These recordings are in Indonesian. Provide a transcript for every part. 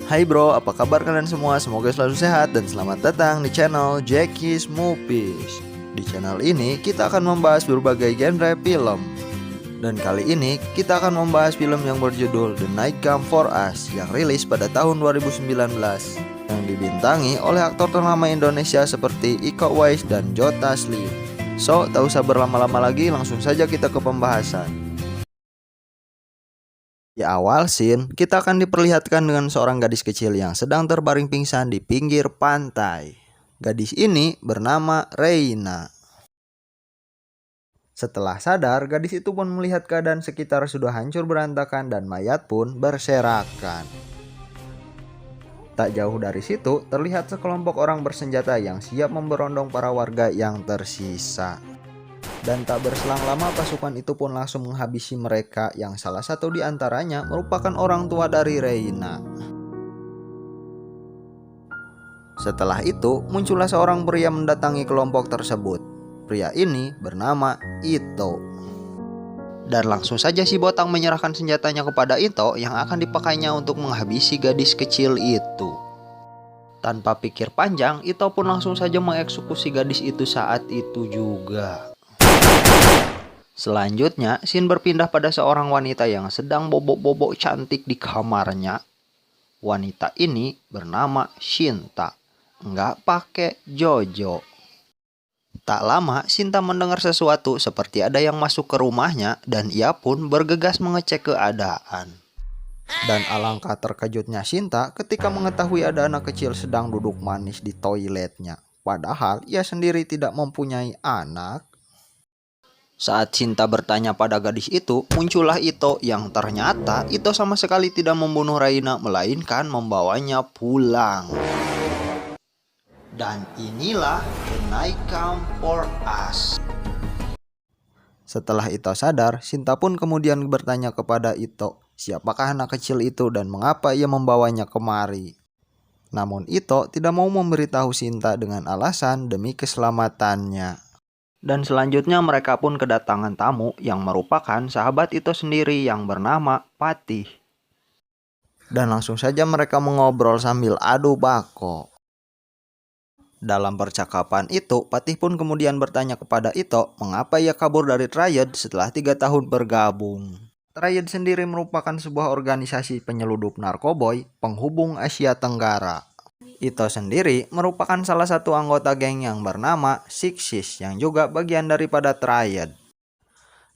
Hai bro, apa kabar kalian semua? Semoga selalu sehat dan selamat datang di channel Jackie's Movies. Di channel ini kita akan membahas berbagai genre film. Dan kali ini kita akan membahas film yang berjudul The Night Come For Us yang rilis pada tahun 2019 yang dibintangi oleh aktor ternama Indonesia seperti Iko Uwais dan Joe Taslim. So, tak usah berlama-lama lagi, langsung saja kita ke pembahasan. Di awal scene, kita akan diperlihatkan dengan seorang gadis kecil yang sedang terbaring pingsan di pinggir pantai. Gadis ini bernama Reina. Setelah sadar, gadis itu pun melihat keadaan sekitar sudah hancur berantakan dan mayat pun berserakan. Tak jauh dari situ, terlihat sekelompok orang bersenjata yang siap memberondong para warga yang tersisa. Dan tak berselang lama pasukan itu pun langsung menghabisi mereka yang salah satu di antaranya merupakan orang tua dari Reina. Setelah itu muncullah seorang pria mendatangi kelompok tersebut. Pria ini bernama Ito. Dan langsung saja si Botang menyerahkan senjatanya kepada Ito yang akan dipakainya untuk menghabisi gadis kecil itu. Tanpa pikir panjang, Ito pun langsung saja mengeksekusi gadis itu saat itu juga. Selanjutnya, scene berpindah pada seorang wanita yang sedang bobok-bobok cantik di kamarnya. Wanita ini bernama Shinta, nggak pakai Jojo. Tak lama, Shinta mendengar sesuatu seperti ada yang masuk ke rumahnya dan ia pun bergegas mengecek keadaan. Dan alangkah terkejutnya Shinta ketika mengetahui ada anak kecil sedang duduk manis di toiletnya. Padahal ia sendiri tidak mempunyai anak. Saat Shinta bertanya pada gadis itu, muncullah Ito yang ternyata Ito sama sekali tidak membunuh Reina, melainkan membawanya pulang. Dan inilah The Night Come For Us. Setelah Ito sadar, Shinta pun kemudian bertanya kepada Ito, siapakah anak kecil itu dan mengapa ia membawanya kemari. Namun Ito tidak mau memberitahu Shinta dengan alasan demi keselamatannya. Dan selanjutnya mereka pun kedatangan tamu yang merupakan sahabat Ito sendiri yang bernama Patih. Dan langsung saja mereka mengobrol sambil adu bako. Dalam percakapan itu, Patih pun kemudian bertanya kepada Ito mengapa ia kabur dari Triad setelah 3 tahun bergabung. Triad sendiri merupakan sebuah organisasi penyeludup narkoboy penghubung Asia Tenggara. Ito sendiri merupakan salah satu anggota geng yang bernama Sixis yang juga bagian daripada Triad.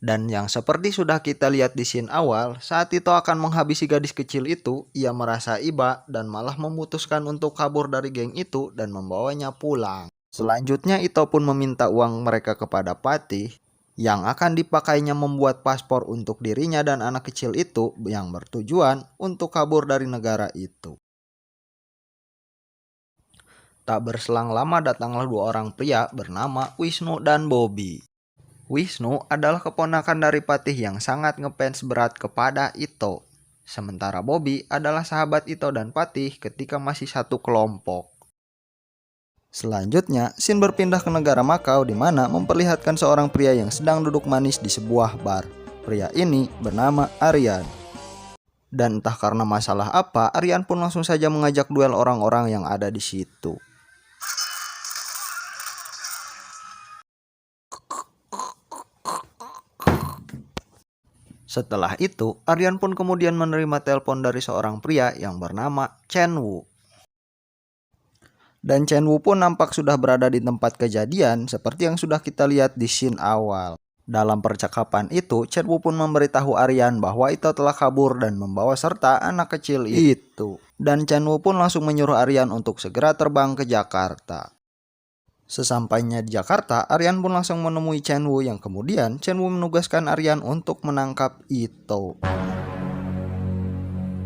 Dan yang seperti sudah kita lihat di scene awal, saat Ito akan menghabisi gadis kecil itu, ia merasa iba dan malah memutuskan untuk kabur dari geng itu dan membawanya pulang. Selanjutnya Ito pun meminta uang mereka kepada Patih yang akan dipakainya membuat paspor untuk dirinya dan anak kecil itu yang bertujuan untuk kabur dari negara itu. Tak berselang lama datanglah 2 orang pria bernama Wisnu dan Bobby. Wisnu adalah keponakan dari Patih yang sangat ngefans berat kepada Ito. Sementara Bobby adalah sahabat Ito dan Patih ketika masih satu kelompok. Selanjutnya, scene berpindah ke negara Makau di mana memperlihatkan seorang pria yang sedang duduk manis di sebuah bar. Pria ini bernama Aryan. Dan entah karena masalah apa, Aryan pun langsung saja mengajak duel orang-orang yang ada di situ. Setelah itu, Aryan pun kemudian menerima telepon dari seorang pria yang bernama Chen Wu. Dan Chen Wu pun nampak sudah berada di tempat kejadian seperti yang sudah kita lihat di scene awal. Dalam percakapan itu, Chen Wu pun memberitahu Aryan bahwa Ito telah kabur dan membawa serta anak kecil itu. Dan Chen Wu pun langsung menyuruh Aryan untuk segera terbang ke Jakarta. Sesampainya di Jakarta, Aryan pun langsung menemui Chen Wu yang kemudian Chen Wu menugaskan Aryan untuk menangkap Ito.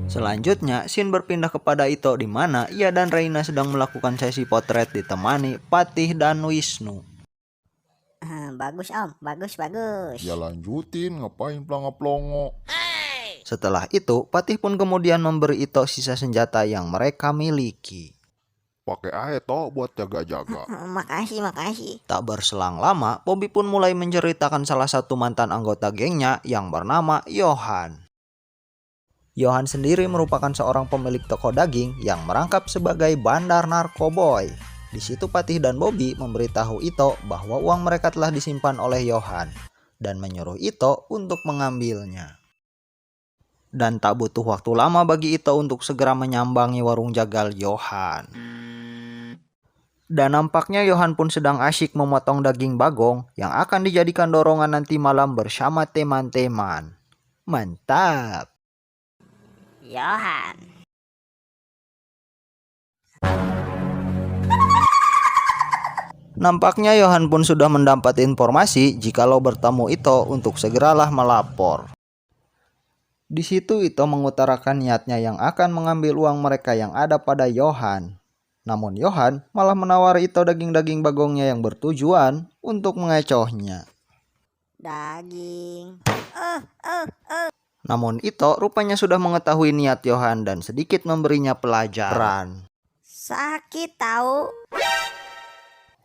Selanjutnya, scene berpindah kepada Ito di mana ia dan Reina sedang melakukan sesi potret ditemani Patih dan Wisnu. Bagus om, bagus. Ya lanjutin, ngapain pelongo-pelongo. Setelah itu, Patih pun kemudian memberi Ito sisa senjata yang mereka miliki. Pakai aja toh buat jaga-jaga. Makasih. Tak berselang lama, Bobby pun mulai menceritakan salah satu mantan anggota gengnya yang bernama Johan. Johan sendiri merupakan seorang pemilik toko daging yang merangkap sebagai bandar narkoboy. Di situ Patih dan Bobby memberitahu Ito bahwa uang mereka telah disimpan oleh Johan dan menyuruh Ito untuk mengambilnya. Dan tak butuh waktu lama bagi Ito untuk segera menyambangi warung jagal Johan. Dan nampaknya Johan pun sedang asyik memotong daging bagong yang akan dijadikan dorongan nanti malam bersama teman-teman. Mantap! Johan. Nampaknya Johan pun sudah mendapat informasi jikalau bertemu Ito untuk segeralah melapor. Di situ Ito mengutarakan niatnya yang akan mengambil uang mereka yang ada pada Johan. Namun Johan malah menawari Ito daging-daging bagongnya yang bertujuan untuk mengecohnya. Daging. Namun Ito rupanya sudah mengetahui niat Johan dan sedikit memberinya pelajaran. Sakit tahu.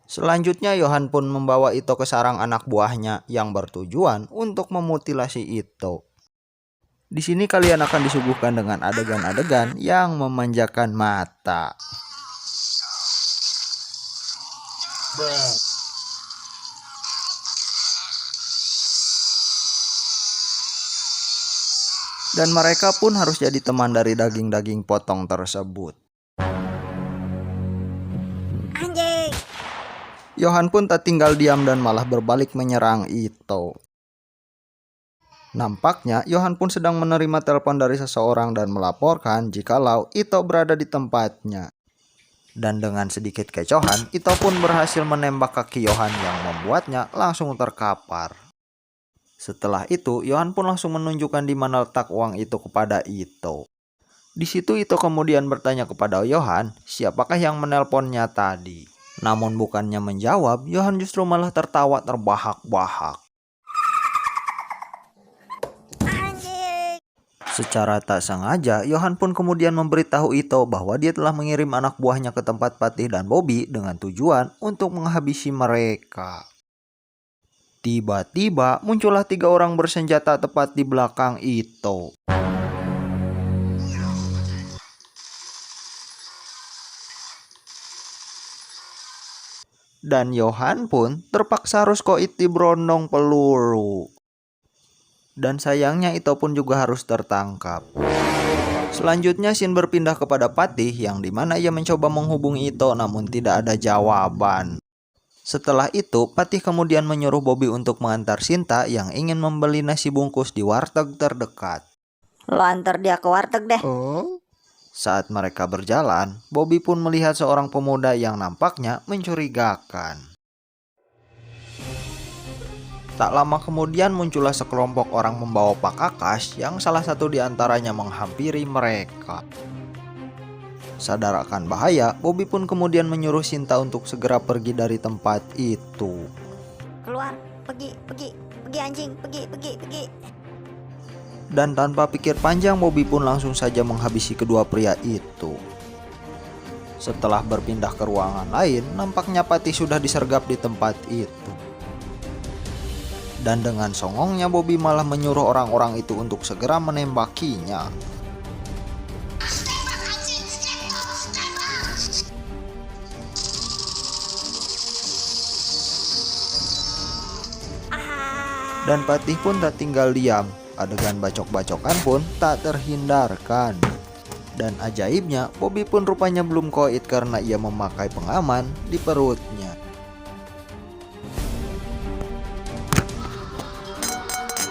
Selanjutnya Johan pun membawa Ito ke sarang anak buahnya yang bertujuan untuk memutilasi Ito. Di sini kalian akan disuguhkan dengan adegan-adegan yang memanjakan mata. Dan mereka pun harus jadi teman dari daging-daging potong tersebut. Anjing. Johan pun tak tinggal diam dan malah berbalik menyerang Ito. Nampaknya Johan pun sedang menerima telepon dari seseorang dan melaporkan jikalau Ito berada di tempatnya. Dan dengan sedikit kecohan, Ito pun berhasil menembak kaki Johan yang membuatnya langsung terkapar. Setelah itu, Johan pun langsung menunjukkan di mana letak uang itu kepada Ito. Di situ Ito kemudian bertanya kepada Johan, siapakah yang menelponnya tadi. Namun bukannya menjawab, Johan justru malah tertawa terbahak-bahak. Secara tak sengaja, Johan pun kemudian memberitahu Ito bahwa dia telah mengirim anak buahnya ke tempat Patih dan Bobby dengan tujuan untuk menghabisi mereka. Tiba-tiba muncullah 3 orang bersenjata tepat di belakang Ito. Dan Johan pun terpaksa harus koiti berondong peluru. Dan sayangnya Ito pun juga harus tertangkap. Selanjutnya scene berpindah kepada Patih yang dimana ia mencoba menghubungi Ito namun tidak ada jawaban. Setelah itu Patih kemudian menyuruh Bobby untuk mengantar Sinta yang ingin membeli nasi bungkus di warteg terdekat. Lo antar dia ke warteg deh. Saat mereka berjalan, Bobby pun melihat seorang pemuda yang nampaknya mencurigakan. Tak lama kemudian muncullah sekelompok orang membawa pakakas yang salah satu di antaranya menghampiri mereka. Sadar akan bahaya, Bobby pun kemudian menyuruh Sinta untuk segera pergi dari tempat itu. Keluar, pergi anjing, pergi. Dan tanpa pikir panjang, Bobby pun langsung saja menghabisi kedua pria itu. Setelah berpindah ke ruangan lain, nampaknya Patih sudah disergap di tempat itu. Dan dengan songongnya Bobby malah menyuruh orang-orang itu untuk segera menembakinya. Dan Patih pun tak tinggal diam. Adegan bacok-bacokan pun tak terhindarkan. Dan ajaibnya, Bobby pun rupanya belum koit karena ia memakai pengaman di perutnya.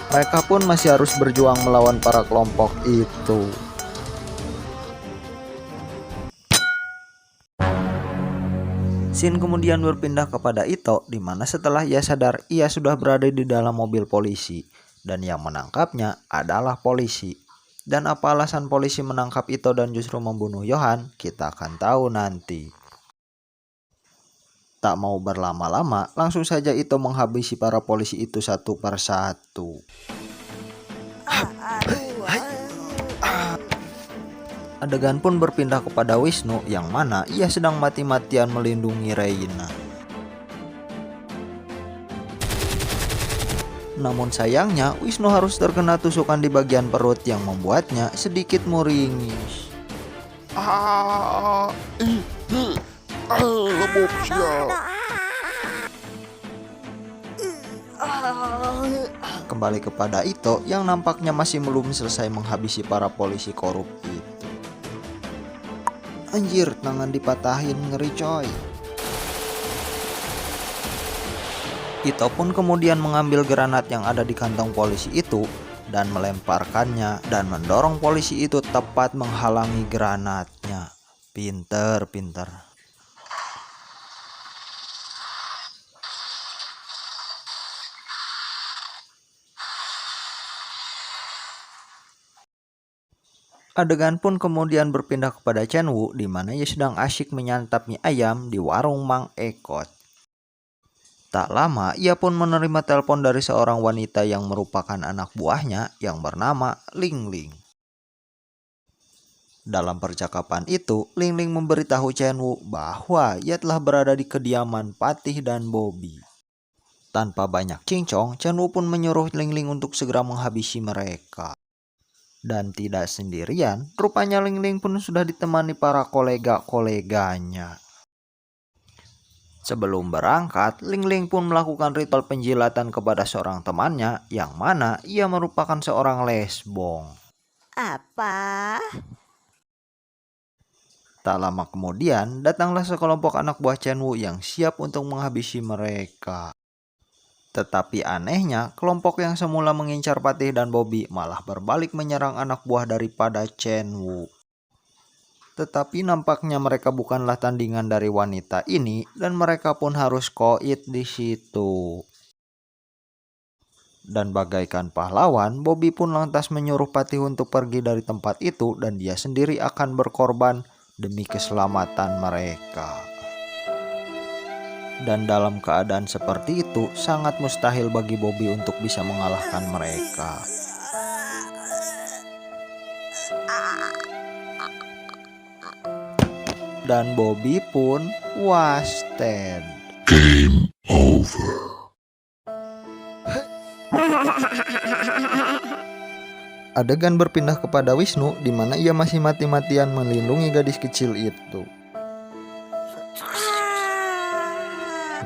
Mereka pun masih harus berjuang melawan para kelompok itu. Scene kemudian berpindah kepada Ito, di mana setelah ia sadar ia sudah berada di dalam mobil polisi dan yang menangkapnya adalah polisi. Dan apa alasan polisi menangkap Ito dan justru membunuh Johan, kita akan tahu nanti. Tak mau berlama-lama, langsung saja Ito menghabisi para polisi itu satu persatu. Adegan pun berpindah kepada Wisnu yang mana ia sedang mati-matian melindungi Reina. Namun sayangnya Wisnu harus terkena tusukan di bagian perut yang membuatnya sedikit meringis. Lembut sial. Kembali kepada Ito yang nampaknya masih belum selesai menghabisi para polisi korup itu. Anjir, tangan dipatahin, ngeri coy. Ito pun kemudian mengambil granat yang ada di kantong polisi itu dan melemparkannya dan mendorong polisi itu tepat menghalangi granatnya. Pinter. Adegan pun kemudian berpindah kepada Chen Wu di mana ia sedang asyik menyantap mie ayam di warung Mang Ekot. Tak lama, ia pun menerima telepon dari seorang wanita yang merupakan anak buahnya yang bernama Ling Ling. Dalam percakapan itu, Ling Ling memberitahu Chen Wu bahwa ia telah berada di kediaman Patih dan Bobby. Tanpa banyak cincong, Chen Wu pun menyuruh Ling Ling untuk segera menghabisi mereka. Dan tidak sendirian, rupanya Ling Ling pun sudah ditemani para kolega-koleganya. Sebelum berangkat, Ling Ling pun melakukan ritual penjilatan kepada seorang temannya yang mana ia merupakan seorang lesbong. Apa? Tak lama kemudian, datanglah sekelompok anak buah Chen Wu yang siap untuk menghabisi mereka. Tetapi anehnya, kelompok yang semula mengincar Patih dan Bobby malah berbalik menyerang anak buah daripada Chen Wu. Tetapi nampaknya mereka bukanlah tandingan dari wanita ini dan mereka pun harus koit di situ. Dan bagaikan pahlawan, Bobby pun lantas menyuruh Patih untuk pergi dari tempat itu dan dia sendiri akan berkorban demi keselamatan mereka. Dan dalam keadaan seperti itu, sangat mustahil bagi Bobby untuk bisa mengalahkan mereka. Dan Bobby pun wasted. Game over. Adegan berpindah kepada Wisnu di mana ia masih mati-matian melindungi gadis kecil itu.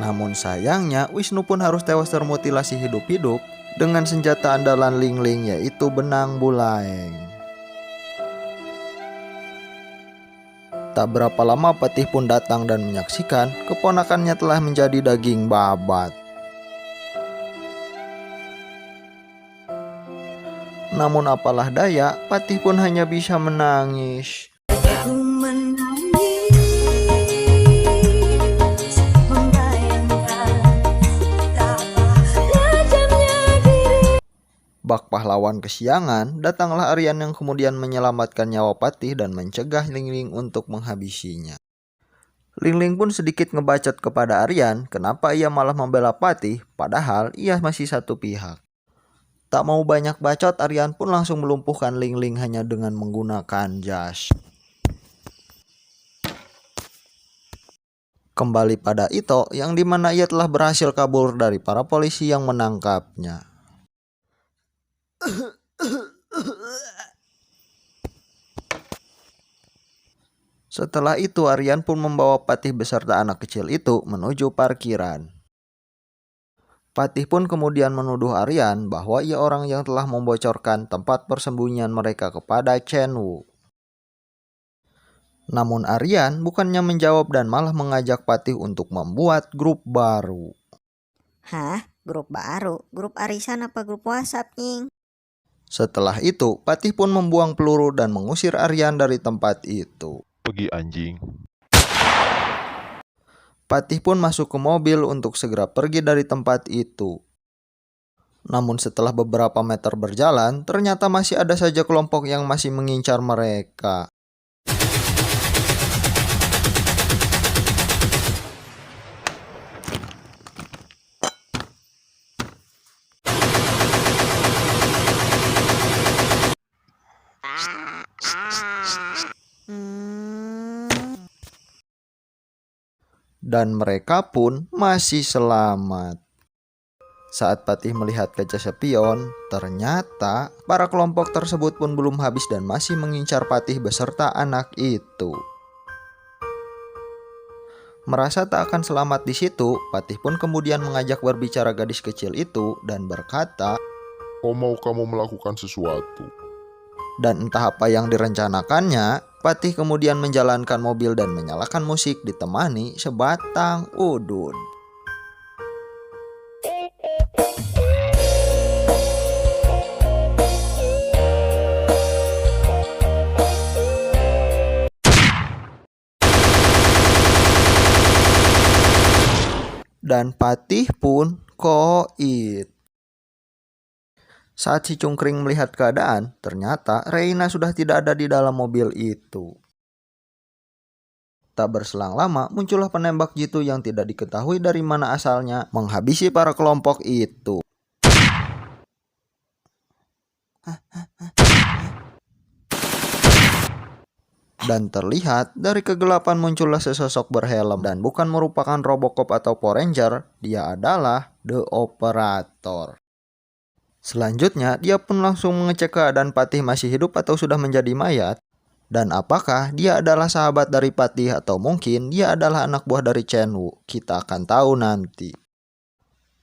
Namun sayangnya Wisnu pun harus tewas termutilasi hidup-hidup dengan senjata andalan Ling Ling yaitu benang bulaeng. Tak berapa lama Patih pun datang dan menyaksikan keponakannya telah menjadi daging babat. Namun apalah daya, Patih pun hanya bisa menangis. Bak pahlawan kesiangan, datanglah Aryan yang kemudian menyelamatkan nyawa Patih dan mencegah Ling Ling untuk menghabisinya. Ling Ling pun sedikit ngebacot kepada Aryan kenapa ia malah membela Patih padahal ia masih satu pihak. Tak mau banyak bacot, Aryan pun langsung melumpuhkan Ling Ling hanya dengan menggunakan jas. Kembali pada Ito yang dimana ia telah berhasil kabur dari para polisi yang menangkapnya. Setelah itu Aryan pun membawa Patih beserta anak kecil itu menuju parkiran. Patih pun kemudian menuduh Aryan bahwa ia orang yang telah membocorkan tempat persembunyian mereka kepada Chen Wu. Namun Aryan bukannya menjawab dan malah mengajak Patih untuk membuat grup baru. Hah? Grup baru? Grup arisan apa grup WhatsApp, Nying? Setelah itu, Patih pun membuang peluru dan mengusir Aryan dari tempat itu. Pergi anjing. Patih pun masuk ke mobil untuk segera pergi dari tempat itu. Namun setelah beberapa meter berjalan, ternyata masih ada saja kelompok yang masih mengincar mereka. Dan mereka pun masih selamat. Saat Patih melihat kaca spion, ternyata para kelompok tersebut pun belum habis dan masih mengincar Patih beserta anak itu. Merasa tak akan selamat di situ, Patih pun kemudian mengajak berbicara gadis kecil itu dan berkata, Oh, mau kamu melakukan sesuatu? dan entah apa yang direncanakannya, Patih kemudian menjalankan mobil dan menyalakan musik ditemani sebatang udun. Dan Patih pun koit. Saat si Cungkring melihat keadaan, ternyata Reina sudah tidak ada di dalam mobil itu. Tak berselang lama, muncullah penembak jitu yang tidak diketahui dari mana asalnya, menghabisi para kelompok itu. Dan terlihat dari kegelapan muncullah sesosok berhelm dan bukan merupakan Robocop atau Power Ranger, dia adalah The Operator. Selanjutnya, dia pun langsung mengecek keadaan Patih masih hidup atau sudah menjadi mayat, dan apakah dia adalah sahabat dari Patih atau mungkin dia adalah anak buah dari Chenwu. Kita akan tahu nanti.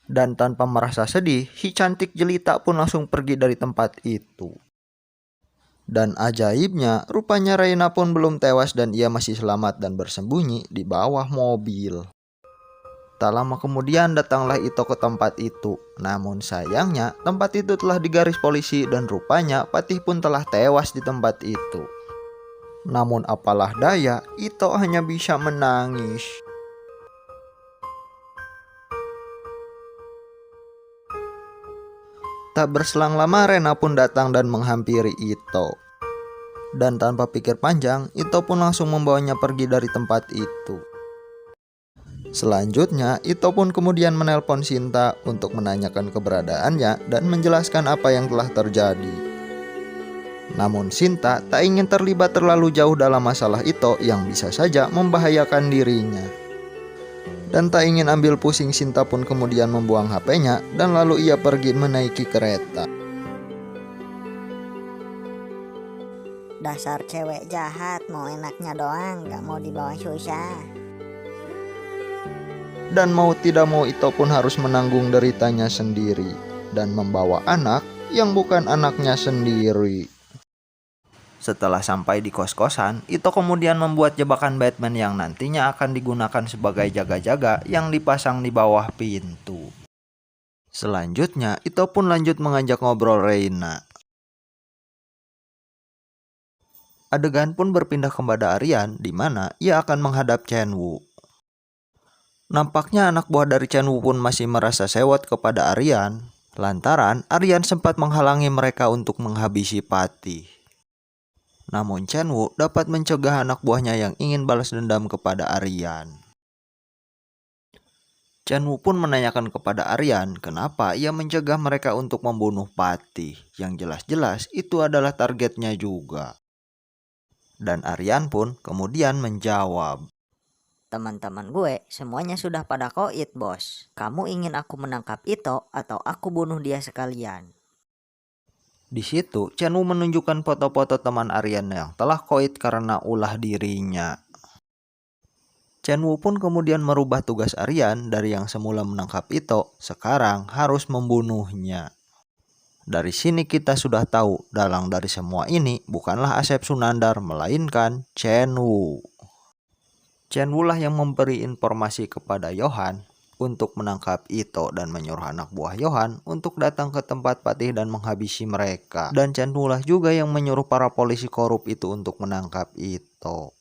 Dan tanpa merasa sedih, si cantik jelita pun langsung pergi dari tempat itu. Dan ajaibnya, rupanya Reina pun belum tewas dan ia masih selamat dan bersembunyi di bawah mobil. Tak lama kemudian datanglah Ito ke tempat itu. Namun sayangnya, tempat itu telah digaris polisi dan rupanya Patih pun telah tewas di tempat itu. Namun apalah daya, Ito hanya bisa menangis. Tak berselang lama Rena pun datang dan menghampiri Ito. Dan tanpa pikir panjang, Ito pun langsung membawanya pergi dari tempat itu. Selanjutnya, Ito pun kemudian menelpon Sinta untuk menanyakan keberadaannya dan menjelaskan apa yang telah terjadi. Namun Sinta tak ingin terlibat terlalu jauh dalam masalah Ito yang bisa saja membahayakan dirinya. Dan tak ingin ambil pusing, Sinta pun kemudian membuang HP-nya dan lalu ia pergi menaiki kereta. Dasar cewek jahat, mau enaknya doang, gak mau dibawa susah. Dan mau tidak mau Ito pun harus menanggung deritanya sendiri dan membawa anak yang bukan anaknya sendiri. Setelah sampai di kos-kosan, Ito kemudian membuat jebakan Batman yang nantinya akan digunakan sebagai jaga-jaga yang dipasang di bawah pintu. Selanjutnya, Ito pun lanjut mengajak ngobrol Reina. Adegan pun berpindah kepada Aryan, di mana ia akan menghadap Chenwu. Nampaknya anak buah dari Chenwu pun masih merasa sewot kepada Aryan, lantaran Aryan sempat menghalangi mereka untuk menghabisi Patih. Namun Chenwu dapat mencegah anak buahnya yang ingin balas dendam kepada Aryan. Chenwu pun menanyakan kepada Aryan kenapa ia mencegah mereka untuk membunuh Patih, yang jelas-jelas itu adalah targetnya juga. Dan Aryan pun kemudian menjawab, Teman-teman gue semuanya sudah pada koit, bos. Kamu ingin aku menangkap Ito atau aku bunuh dia sekalian? Di situ, Chenwu menunjukkan foto-foto teman Aryan yang telah koit karena ulah dirinya. Chenwu pun kemudian merubah tugas Aryan dari yang semula menangkap Ito, sekarang harus membunuhnya. Dari sini kita sudah tahu, dalang dari semua ini bukanlah Asep Sunandar, melainkan Chenwu. Chenwu lah yang memberi informasi kepada Johan untuk menangkap Ito dan menyuruh anak buah Johan untuk datang ke tempat Patih dan menghabisi mereka. Dan Chenwu lah juga yang menyuruh para polisi korup itu untuk menangkap Ito.